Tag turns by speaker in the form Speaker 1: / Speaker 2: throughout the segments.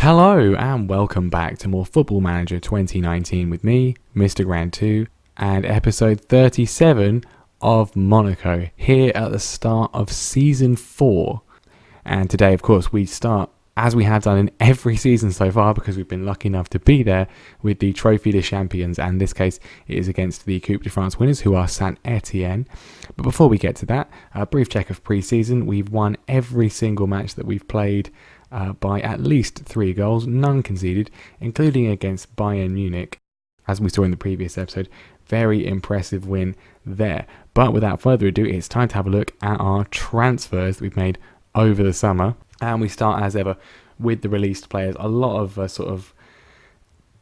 Speaker 1: Hello and welcome back to more Football Manager 2019 with me, Mr. Grand 2, and episode 37 of Monaco, here at the start of Season 4. And today, of course, we start, as we have done in every season so far, because we've been lucky enough to be there, with the Trophy des Champions, and in this case, it is against the Coupe de France winners, who are Saint-Etienne. But before we get to that, a brief check of pre-season. We've won every single match that we've played by at least 3 goals, none conceded, including against Bayern Munich, as we saw in the previous episode. Very impressive win there. But without further ado, it's time to have a look at our transfers that we've made over the summer. And we start, as ever, with the released players. A lot of sort of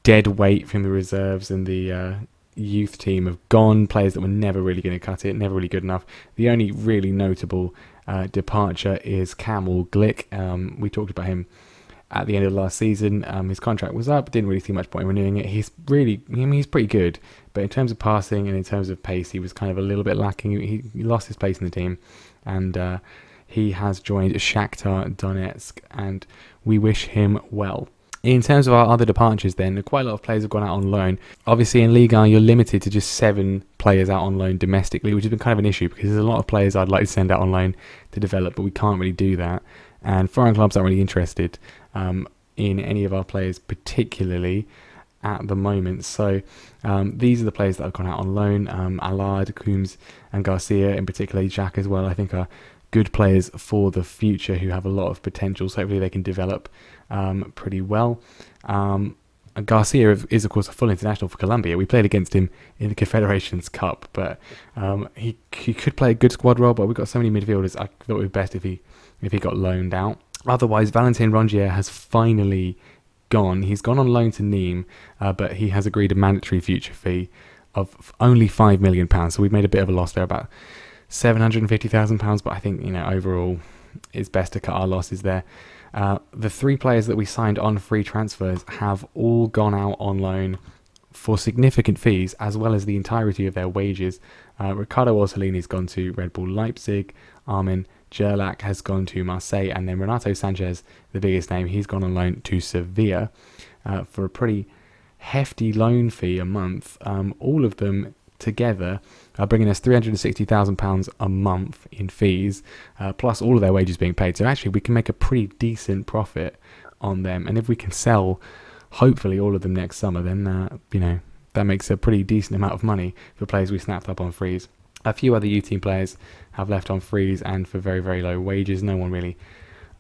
Speaker 1: dead weight from the reserves and the youth team have gone. Players that were never really going to cut it, never really good enough. The only really notable departure is Kamil Glick. We talked about him at the end of last season. His contract was up, didn't really see much point in renewing it. He's pretty good, but in terms of passing and in terms of pace, he was kind of a little bit lacking. He lost his place in the team, and he has joined Shakhtar Donetsk, and we wish him well. In terms of our other departures then, quite a lot of players have gone out on loan. Obviously in Ligue 1 you're limited to just 7 players out on loan domestically, which has been kind of an issue because there's a lot of players I'd like to send out on loan to develop, but we can't really do that. And foreign clubs aren't really interested in any of our players particularly at the moment. So these are the players that have gone out on loan. Allard, Coombs and Garcia, in particular Jack as well, I think are good players for the future who have a lot of potential, so hopefully they can develop pretty well. Garcia is of course a full international for Colombia. We played against him in the Confederations Cup, but he could play a good squad role, but we've got so many midfielders, I thought it would be best if he got loaned out. Otherwise, Valentin Rongier has finally gone. He's gone on loan to Nîmes, but he has agreed a mandatory future fee of only £5 million, so we've made a bit of a loss there, about £750,000, but I think overall it's best to cut our losses there. The 3 players that we signed on free transfers have all gone out on loan for significant fees, as well as the entirety of their wages. Ricardo Orsolini's gone to Red Bull Leipzig, Armin Gerlach has gone to Marseille, and then Renato Sanchez, the biggest name, he's gone on loan to Sevilla for a pretty hefty loan fee a month. All of them together are bringing us £360,000 a month in fees, plus all of their wages being paid. So actually we can make a pretty decent profit on them, and if we can sell hopefully all of them next summer, then that makes a pretty decent amount of money for players we snapped up on frees. A few other youth team players have left on frees and for very, very low wages. No one really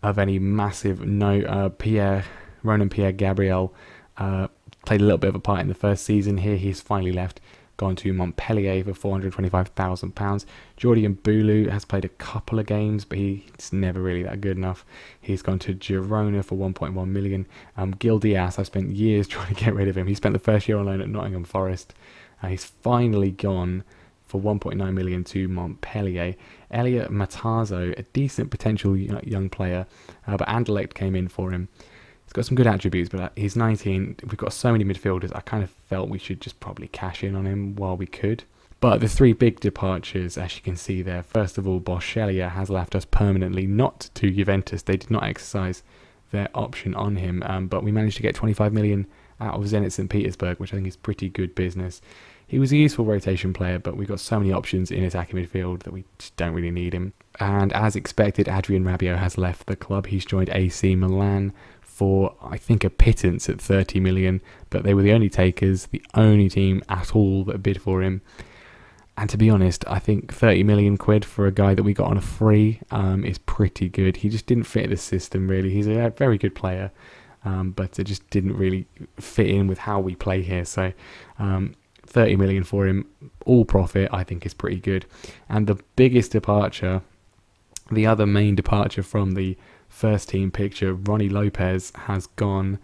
Speaker 1: of any massive note. Ronan Pierre Gabriel played a little bit of a part in the first season. Here he's finally left, gone to Montpellier for £425,000. Jordi Mbulu has played a couple of games, but he's never really that good enough. He's gone to Girona for £1.1 million. Gil Diaz, I've spent years trying to get rid of him. He spent the first year on loan at Nottingham Forest. He's finally gone for £1.9 million to Montpellier. Elliot Matazo, a decent potential young player, but Anderlecht came in for him. He's got some good attributes, but he's 19. We've got so many midfielders. I kind of felt we should just probably cash in on him while we could. But the 3 big departures, as you can see there. First of all, Borchelia has left us permanently, not to Juventus. They did not exercise their option on him, but we managed to get 25 million out of Zenit St. Petersburg, which I think is pretty good business. He was a useful rotation player, but we've got so many options in attacking midfield that we just don't really need him. And as expected, Adrien Rabiot has left the club. He's joined AC Milan for, I think, a pittance at 30 million, but they were the only takers, the only team at all that bid for him. And to be honest, I think 30 million quid for a guy that we got on a free is pretty good. He just didn't fit the system really. He's a very good player, but it just didn't really fit in with how we play here. So 30 million for him, all profit, I think is pretty good. And the biggest departure, the other main departure from the first team picture, Ronnie Lopez has gone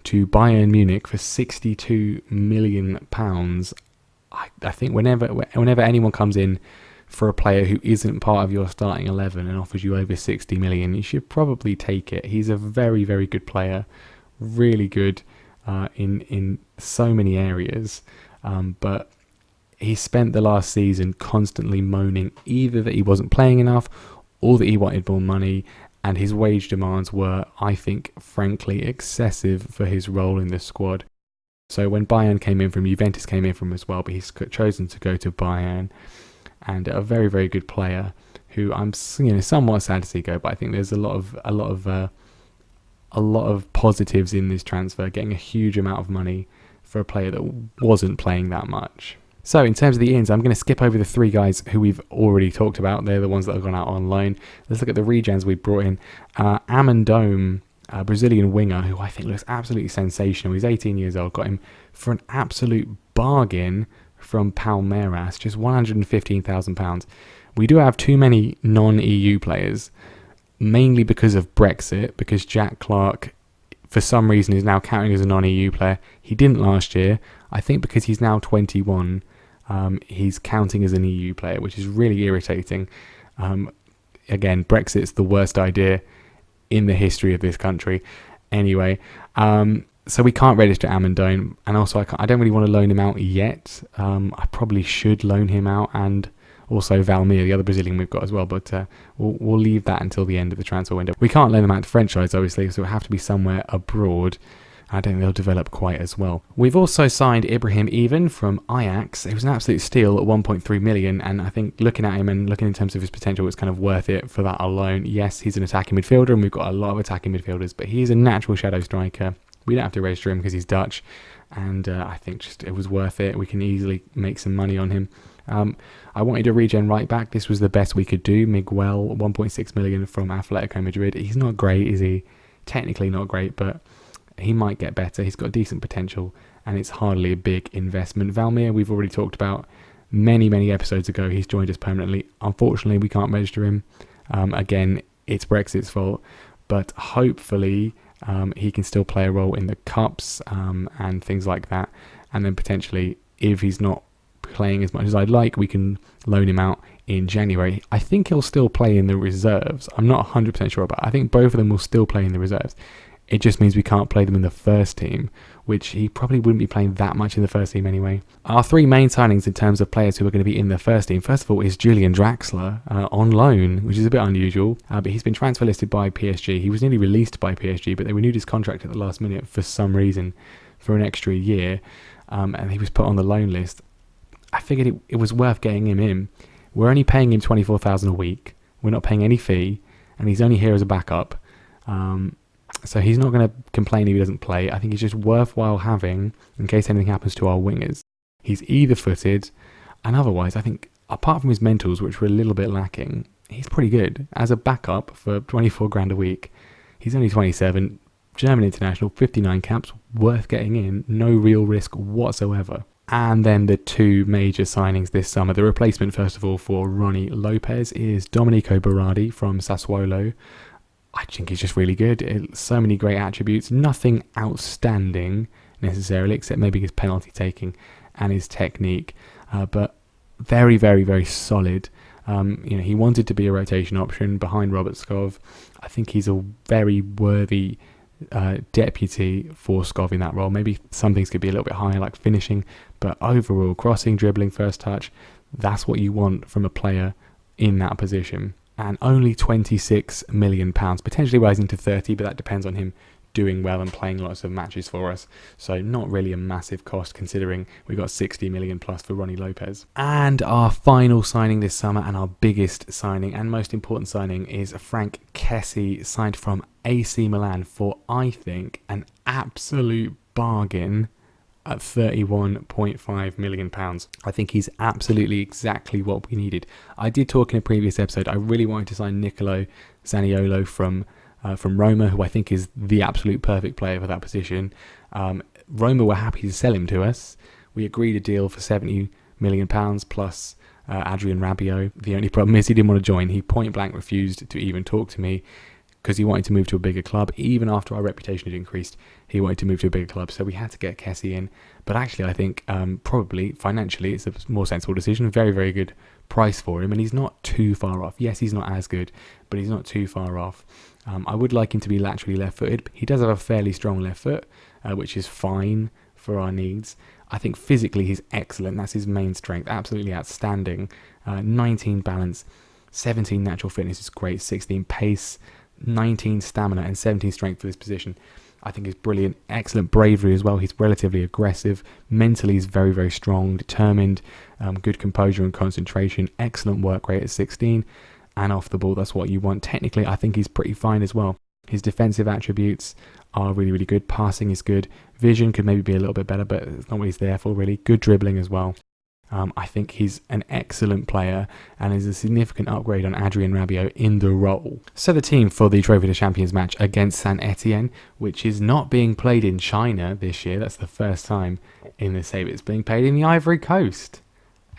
Speaker 1: to Bayern Munich for £62 million. I think whenever anyone comes in for a player who isn't part of your starting 11 and offers you over 60 million, you should probably take it. He's a very, very good player, really good in so many areas, but he spent the last season constantly moaning either that he wasn't playing enough or that he wanted more money, and his wage demands were, I think, frankly excessive for his role in the squad. So when Bayern came in from, Juventus came in from as well, but he's chosen to go to Bayern, and a very, very good player who I'm somewhat sad to see go, but I think there's a lot of positives in this transfer, getting a huge amount of money for a player that wasn't playing that much. So in terms of the ins, I'm going to skip over the three guys who we've already talked about. They're the ones that have gone out on loan. Let's look at the regens we brought in. Amandome, a Brazilian winger who I think looks absolutely sensational. He's 18 years old. Got him for an absolute bargain from Palmeiras, just £115,000. We do have too many non-EU players, mainly because of Brexit, because Jack Clark, for some reason, is now counting as a non-EU player. He didn't last year. I think because he's now 21, he's counting as an EU player, which is really irritating. Again, Brexit's the worst idea in the history of this country. Anyway, so we can't register Amandone, and also I don't really want to loan him out yet. I probably should loan him out, and also Valmir, the other Brazilian we've got as well, but we'll leave that until the end of the transfer window. We can't loan them out to French sides, obviously, so it'll have to be somewhere abroad. I don't think they'll develop quite as well. We've also signed Ibrahim Even from Ajax. It was an absolute steal at 1.3 million, and I think looking at him and looking in terms of his potential, it's kind of worth it for that alone. Yes, he's an attacking midfielder, and we've got a lot of attacking midfielders, but he's a natural shadow striker. We don't have to register him because he's Dutch, and I think just it was worth it. We can easily make some money on him. I wanted a regen right back. This was the best we could do. Miguel, 1.6 million from Atletico Madrid. He's not great, is he? Technically not great, but he might get better. He's got decent potential, and it's hardly a big investment. Valmir, we've already talked about many episodes ago. He's joined us permanently. Unfortunately, we can't register him. Again, it's Brexit's fault, but hopefully he can still play a role in the cups and things like that. And then potentially, if he's not playing as much as I'd like, we can loan him out in January. I think he'll still play in the reserves. I'm not 100% sure, but I think both of them will still play in the reserves. It just means we can't play them in the first team, which he probably wouldn't be playing that much in the first team anyway. Our three main signings in terms of players who are going to be in the first team, first of all, is Julian Draxler on loan, which is a bit unusual, but he's been transfer listed by PSG. He was nearly released by PSG, but they renewed his contract at the last minute for some reason for an extra year, and he was put on the loan list. I figured it was worth getting him in. We're only paying him $24,000 a week. We're not paying any fee, and he's only here as a backup. So he's not going to complain if he doesn't play. I think he's just worthwhile having in case anything happens to our wingers. He's either-footed, and otherwise, I think, apart from his mentals, which were a little bit lacking, he's pretty good. As a backup for 24 grand a week, he's only 27, German international, 59 caps, worth getting in, no real risk whatsoever. And then the two major signings this summer. The replacement, first of all, for Ronnie Lopez is Domenico Berardi from Sassuolo. I think he's just really good. So many great attributes. Nothing outstanding necessarily, except maybe his penalty taking and his technique. But very, very, very solid. He wanted to be a rotation option behind Robert Skov. I think he's a very worthy deputy for Skov in that role. Maybe some things could be a little bit higher, like finishing, but overall, crossing, dribbling, first touch, that's what you want from a player in that position. And only £26 million, potentially rising to 30, but that depends on him doing well and playing lots of matches for us. So not really a massive cost considering we got 60 million plus for Ronnie Lopez. And our final signing this summer, and our biggest signing and most important signing, is Frank Kessie, signed from AC Milan for, I think, an absolute bargain at £31.5 million. I think he's absolutely exactly what we needed. I did talk in a previous episode, I really wanted to sign Nicolo Zaniolo from Roma, who I think is the absolute perfect player for that position. Roma were happy to sell him to us. We agreed a deal for £70 million plus Adrian Rabiot. The only problem is he didn't want to join. He point blank refused to even talk to me because he wanted to move to a bigger club. Even after our reputation had increased, he wanted to move to a bigger club. So we had to get Kessie in. But actually, I think probably financially it's a more sensible decision. Very, very good price for him. And he's not too far off. Yes, he's not as good, but he's not too far off. I would like him to be laterally left-footed. He does have a fairly strong left foot, which is fine for our needs. I think physically he's excellent. That's his main strength. Absolutely outstanding. 19 balance, 17 natural fitness is great. 16 pace, 19 stamina and 17 strength for this position, I think is brilliant. Excellent bravery as well. He's relatively aggressive. Mentally, he's very, very strong, determined, good composure and concentration. Excellent work rate at 16. And off the ball, that's what you want. Technically, I think he's pretty fine as well. His defensive attributes are really, really good. Passing is good. Vision could maybe be a little bit better, but it's not what he's there for, really. Good dribbling as well. I think he's an excellent player and is a significant upgrade on Adrien Rabiot in the role. So the team for the Trophy de Champions match against Saint Etienne, which is not being played in China this year. That's the first time in the save. It's being played in the Ivory Coast.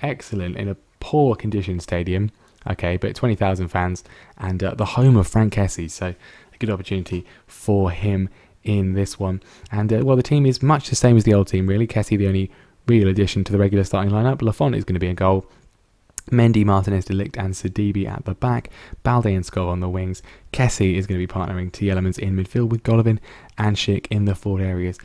Speaker 1: Excellent. In a poor condition stadium. Okay, but 20,000 fans and the home of Franck Kessie. So a good opportunity for him in this one. And well, the team is much the same as the old team, really. Kessie, the only real addition to the regular starting lineup. Lafont is going to be in goal. Mendy, Martinez, De Ligt and Sidibe at the back. Balde and Skov on the wings. Kessie is going to be partnering Tielemans in midfield with Golovin and Schick in the forward areas.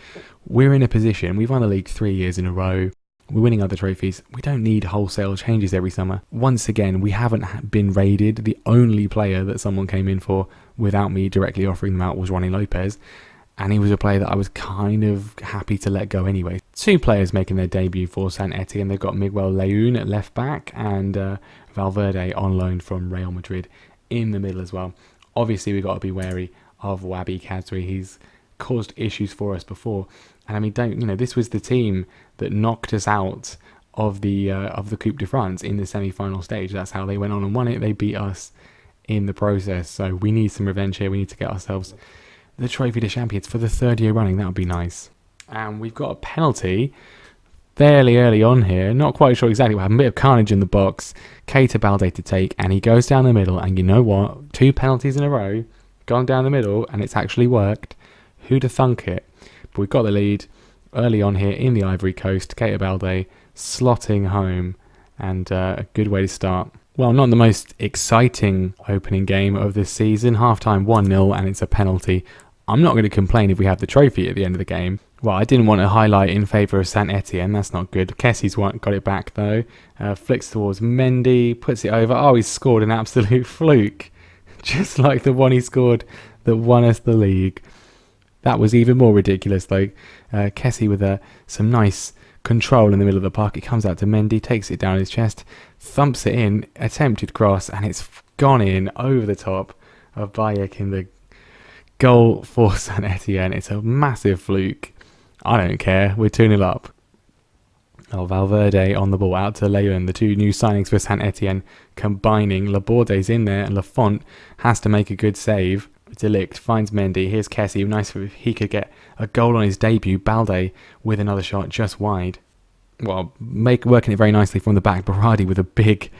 Speaker 1: We're in a position, we've won the league 3 years in a row. We're winning other trophies. We don't need wholesale changes every summer. Once again, we haven't been raided. The only player that someone came in for without me directly offering them out was Ronnie Lopez. And he was a player that I was kind of happy to let go anyway. 2 players making their debut for Saint Etienne. They've got Miguel Leun at left back and Valverde on loan from Real Madrid in the middle as well. Obviously, we've got to be wary of Wabi Kazri. He's caused issues for us before. And I mean, this was the team that knocked us out of the Coupe de France in the semi-final stage. That's how they went on and won it. They beat us in the process. So we need some revenge here. We need to get ourselves the Trophy de Champions for the 3rd year running. That would be nice. And we've got a penalty fairly early on here. Not quite sure exactly what happened. A bit of carnage in the box. Keita Balde to take, and he goes down the middle. And you know what? 2 penalties in a row, gone down the middle, and it's actually worked. Who'd have thunk it? But we've got the lead early on here in the Ivory Coast. Keita Balde slotting home, and a good way to start. Well, not the most exciting opening game of this season. Half-time 1-0, and it's a penalty. I'm not going to complain if we have the trophy at the end of the game. Well, I didn't want to highlight in favour of Saint Etienne. That's not good. Kessie's got it back, though. Flicks towards Mendy, puts it over. Oh, he's scored an absolute fluke. Just like the one he scored that won us the league. That was even more ridiculous, though. Kessie with some nice control in the middle of the park. It comes out to Mendy, takes it down his chest, thumps it in, attempted cross, and it's gone in over the top of Bayek in the goal for Saint Etienne. It's a massive fluke. I don't care. We're 2-0 up. Oh, Valverde on the ball out to Leon. The 2 new signings for Saint Etienne combining. Laborde's in there and Lafont has to make a good save. De Ligt finds Mendy. Here's Kessie. Nice if he could get a goal on his debut. Balde with another shot just wide. Well, working it very nicely from the back. Berardi with a big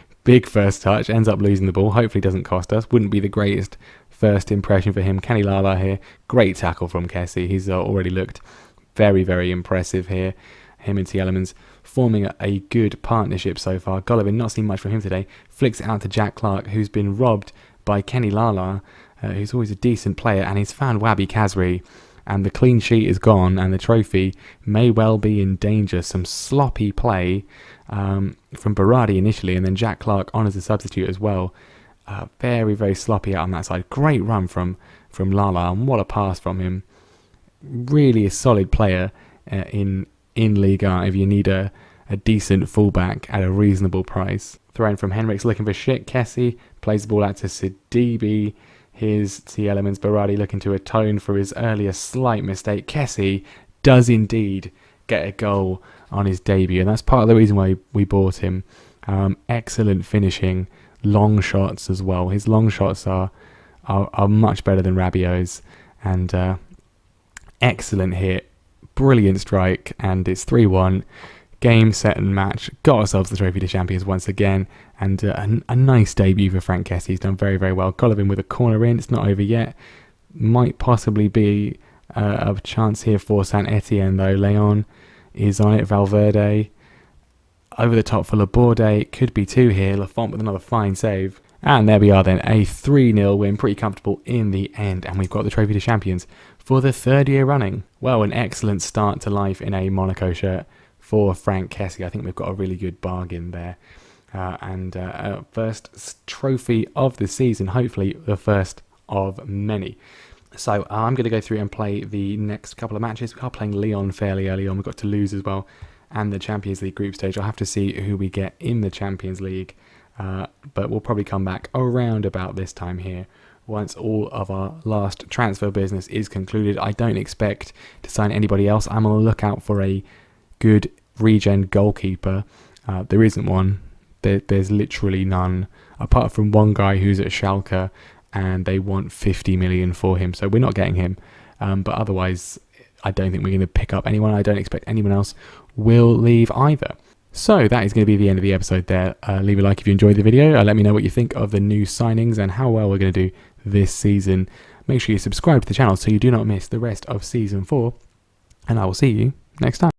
Speaker 1: first touch. Ends up losing the ball. Hopefully doesn't cost us. Wouldn't be the greatest first impression for him. Kenny Lala here. Great tackle from Kessie. He's already looked very, very impressive here. Him and Tielemans forming a good partnership so far. Golovin, not seen much from him today. Flicks it out to Jack Clark, who's been robbed by Kenny Lala, who's always a decent player, and he's found Wabi Kazri, and the clean sheet is gone, and the trophy may well be in danger. Some sloppy play from Berardi initially, and then Jack Clark on as a substitute as well. Very, very sloppy out on that side. Great run from Lala, and what a pass from him. Really a solid player in Liga if you need a decent fullback at a reasonable price. Throw in from Henriks looking for Schick. Kessie plays the ball out to Sidibe. Here's Tielemans. Berardi looking to atone for his earlier slight mistake. Kessie does indeed get a goal on his debut, and that's part of the reason why we bought him. Excellent finishing, long shots as well. His long shots are much better than Rabiot's, and excellent hit, brilliant strike, and it's 3-1. Game, set and match. Got ourselves the Trophy de Champions once again, and a nice debut for Franck Kessie. He's done very, very well. Golovin with a corner in. It's not over yet. Might possibly be a chance here for Saint Etienne, though. Leon is on it. Valverde over the top for Laborde. Could be 2 here. Lafont with another fine save. And there we are then. A 3-0 win. Pretty comfortable in the end. And we've got the Trophy de Champions for the 3rd year running. Well, an excellent start to life in a Monaco shirt for Franck Kessie. I think we've got a really good bargain there. And first trophy of the season, hopefully the first of many. So I'm going to go through and play the next couple of matches. We are playing Lyon fairly early on. We've got Toulouse as well, and the Champions League group stage. I'll have to see who we get in the Champions League, but we'll probably come back around about this time here once all of our last transfer business is concluded. I don't expect to sign anybody else. I'm on the lookout for a good regen goalkeeper. There isn't one. There's literally none, apart from one guy who's at Schalke, and they want 50 million for him, so we're not getting him. But otherwise, I don't think we're going to pick up anyone. I don't expect anyone else will leave either. So that is going to be the end of the episode there. Leave a like if you enjoyed the video. Let me know what you think of the new signings and how well we're going to do this season. Make sure you subscribe to the channel so you do not miss the rest of Season 4, and I will see you next time.